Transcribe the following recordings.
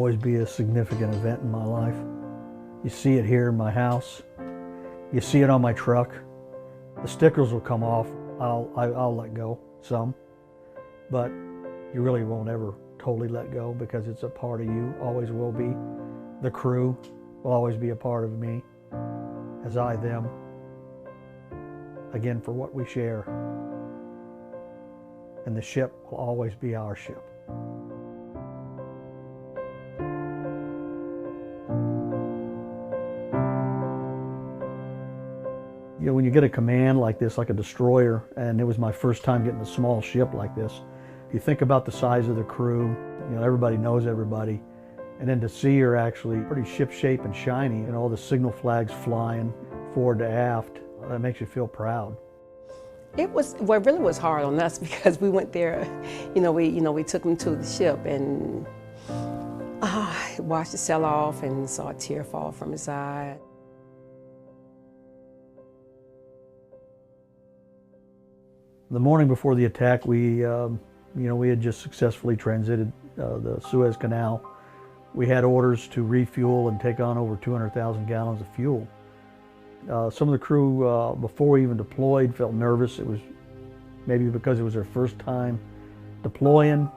always be a significant event in my life. You see it here in my house. You see it on my truck. The stickers will come off. I'll let go some, but you really won't ever totally let go because it's a part of you, always will be. The crew will always be a part of me, as I them, again, for what we share. And the ship will always be our ship. You know, when you get a command like this, like a destroyer, and it was my first time getting a small ship like this, you think about the size of the crew, you know, everybody knows everybody, and then to see her actually pretty ship-shape and shiny, and all the signal flags flying forward to aft, that makes you feel proud. It really was hard on us because we went there, we took him to the ship and watched the sail off and saw a tear fall from his eye. The morning before the attack, we had just successfully transited the Suez Canal. We had orders to refuel and take on over 200,000 gallons of fuel. Some of the crew, before we even deployed, felt nervous. It was maybe because it was their first time deploying.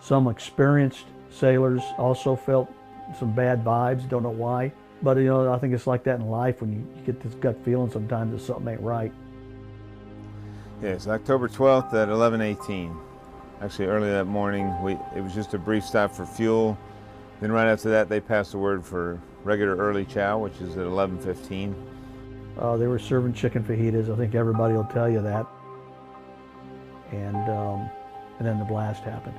Some experienced sailors also felt some bad vibes, don't know why. But I think it's like that in life when you get this gut feeling sometimes that something ain't right. Yes, October 12th at 11:18. Actually, early that morning, it was just a brief stop for fuel. Then right after that, they passed the word for regular early chow, which is at 11:15. They were serving chicken fajitas. I think everybody will tell you that. And then the blast happened.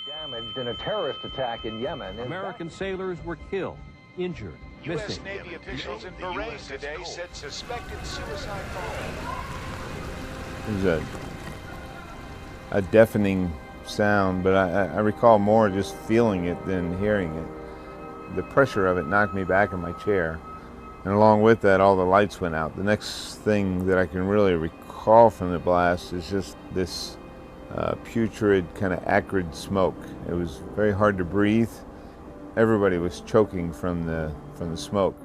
Damaged in a terrorist attack in Yemen. American sailors were killed, injured, U.S. missing. Navy officials in Bahrain today said suspected suicide bombing. It was a deafening sound, but I recall more just feeling it than hearing it. The pressure of it knocked me back in my chair, and along with that, all the lights went out. The next thing that I can really recall from the blast is just this putrid, kind of acrid smoke. It was very hard to breathe. Everybody was choking from the smoke.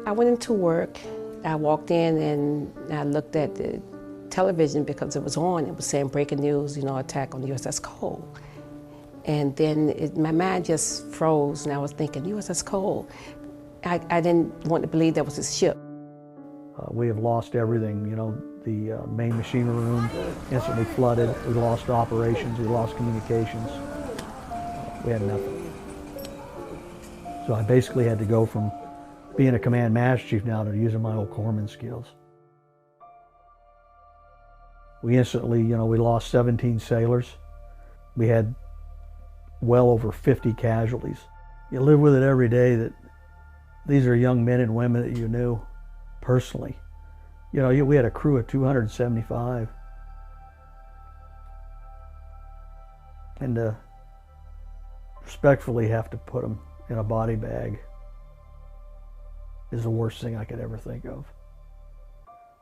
I went into work. I walked in and I looked at the television because it was on. It was saying breaking news, attack on the USS Cole. And then my mind just froze and I was thinking, USS Cole. I didn't want to believe that was his ship. We have lost everything, the main machinery room instantly flooded. We lost operations, we lost communications. We had nothing. So I basically had to go from being a command master chief now to using my old corpsman skills. We instantly, we lost 17 sailors. We had well over 50 casualties. You live with it every day that these are young men and women that you knew personally. We had a crew of 275. And to respectfully have to put them in a body bag is the worst thing I could ever think of.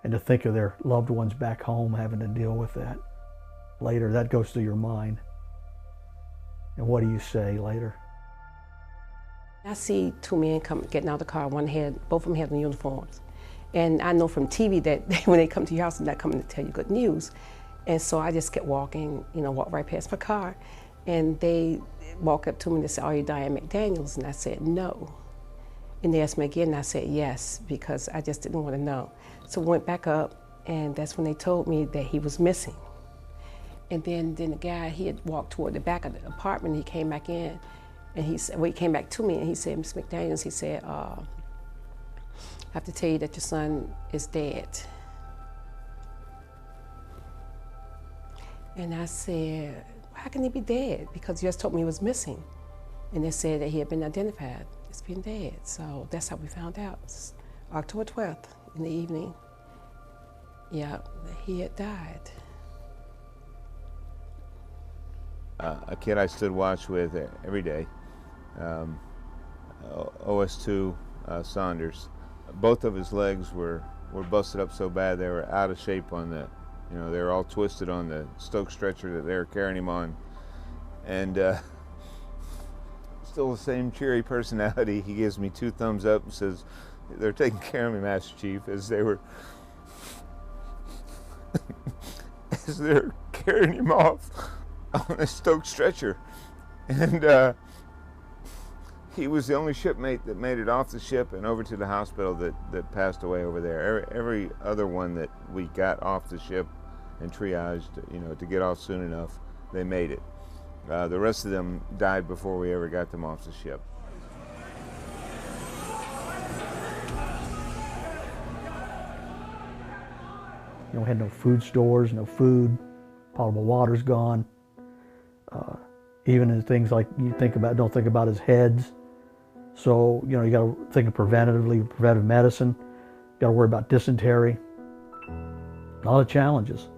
And to think of their loved ones back home having to deal with that later, that goes through your mind. And what do you say later? I see two men getting out of the car. Both of them had the uniforms. And I know from TV that when they come to your house, they're not coming to tell you good news. And so I just kept walking, walked right past my car. And they walked up to me and they said, "Are you Diane McDaniels?" And I said, "No." And they asked me again, and I said, "Yes," because I just didn't want to know. So we went back up, and that's when they told me that he was missing. And then the guy, he had walked toward the back of the apartment, and he came back in, and he said, he came back to me, and he said, "Miss McDaniels," he said, "I have to tell you that your son is dead." And I said, "How can he be dead?" Because you just told me he was missing. And they said that he had been identified as being dead. So that's how we found out. It's October 12th in the evening. Yeah, he had died. A kid I stood watch with every day, OS2 Saunders. Both of his legs were busted up so bad they were out of shape on You know, they're all twisted on the Stoke stretcher that they're carrying him on. And still the same cheery personality. He gives me 2 thumbs up and says, "They're taking care of me, Master Chief," as they were as they're carrying him off on a Stoke stretcher. And he was the only shipmate that made it off the ship and over to the hospital that passed away over there. Every other one that we got off the ship and triaged, you know, to get off soon enough, they made it. The rest of them died before we ever got them off the ship. You know, we had no food stores, no food, potable water's gone. Even in things like you don't think about as heads. So, you know, you got to think of preventive medicine. You got to worry about dysentery. A lot of challenges.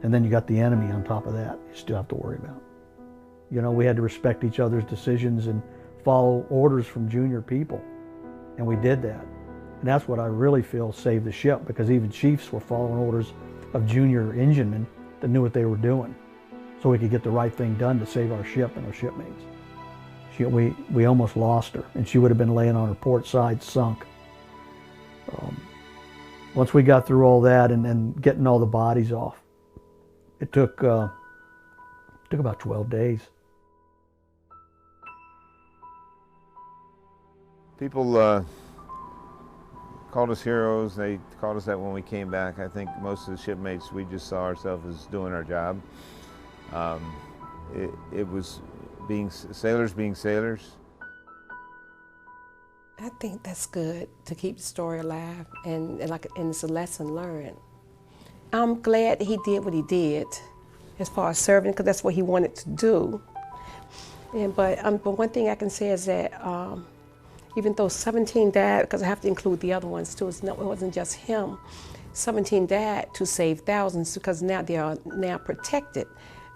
And then you got the enemy on top of that. You still have to worry about. You know, we had to respect each other's decisions and follow orders from junior people, and we did that. And that's what I really feel saved the ship, because even chiefs were following orders of junior enginemen that knew what they were doing, so we could get the right thing done to save our ship and our shipmates. We almost lost her, and she would have been laying on her port side sunk. Once we got through all that and getting all the bodies off, it took about 12 days. People called us heroes. They called us that when we came back. I think most of the shipmates, we just saw ourselves as doing our job. It was sailors being sailors. I think that's good to keep the story alive, and it's a lesson learned. I'm glad he did what he did as far as serving, because that's what he wanted to do. But one thing I can say is that even though 17 died, because I have to include the other ones too, it wasn't just him. 17 died to save thousands, because now they are now protected.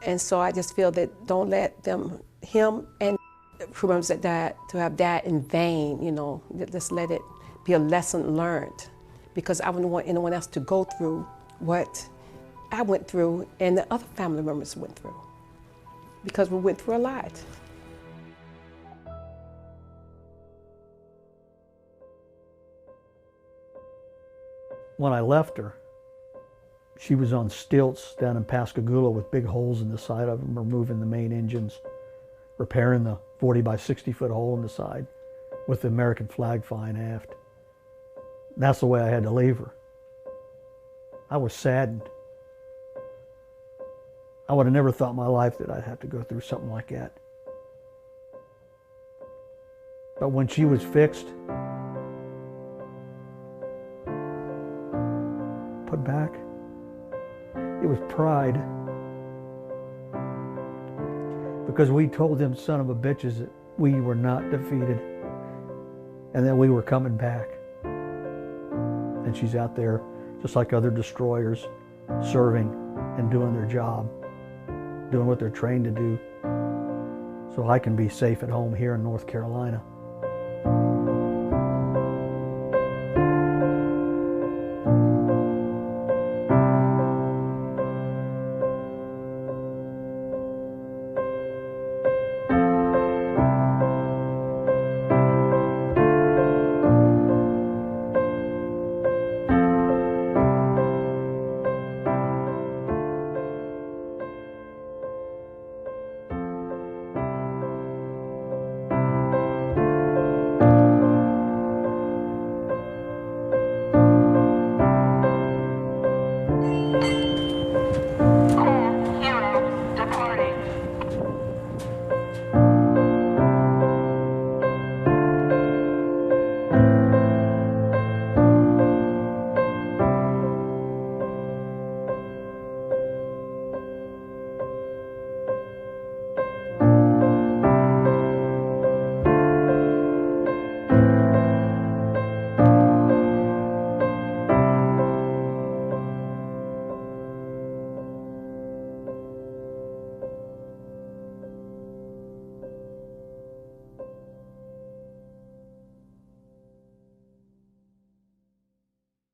And so I just feel that don't let him and crew members that died to have died in vain, you know, just let it be a lesson learned, because I wouldn't want anyone else to go through what I went through and the other family members went through, because we went through a lot. When I left her, she was on stilts down in Pascagoula with big holes in the side of them, removing the main engines, repairing the 40 by 60 foot hole in the side with the American flag flying aft. That's the way I had to leave her. I was saddened. I would have never thought in my life that I'd have to go through something like that. But when she was fixed, put back, it was pride. Because we told them son of a bitches that we were not defeated and that we were coming back. And she's out there just like other destroyers, serving and doing their job, doing what they're trained to do, so I can be safe at home here in North Carolina.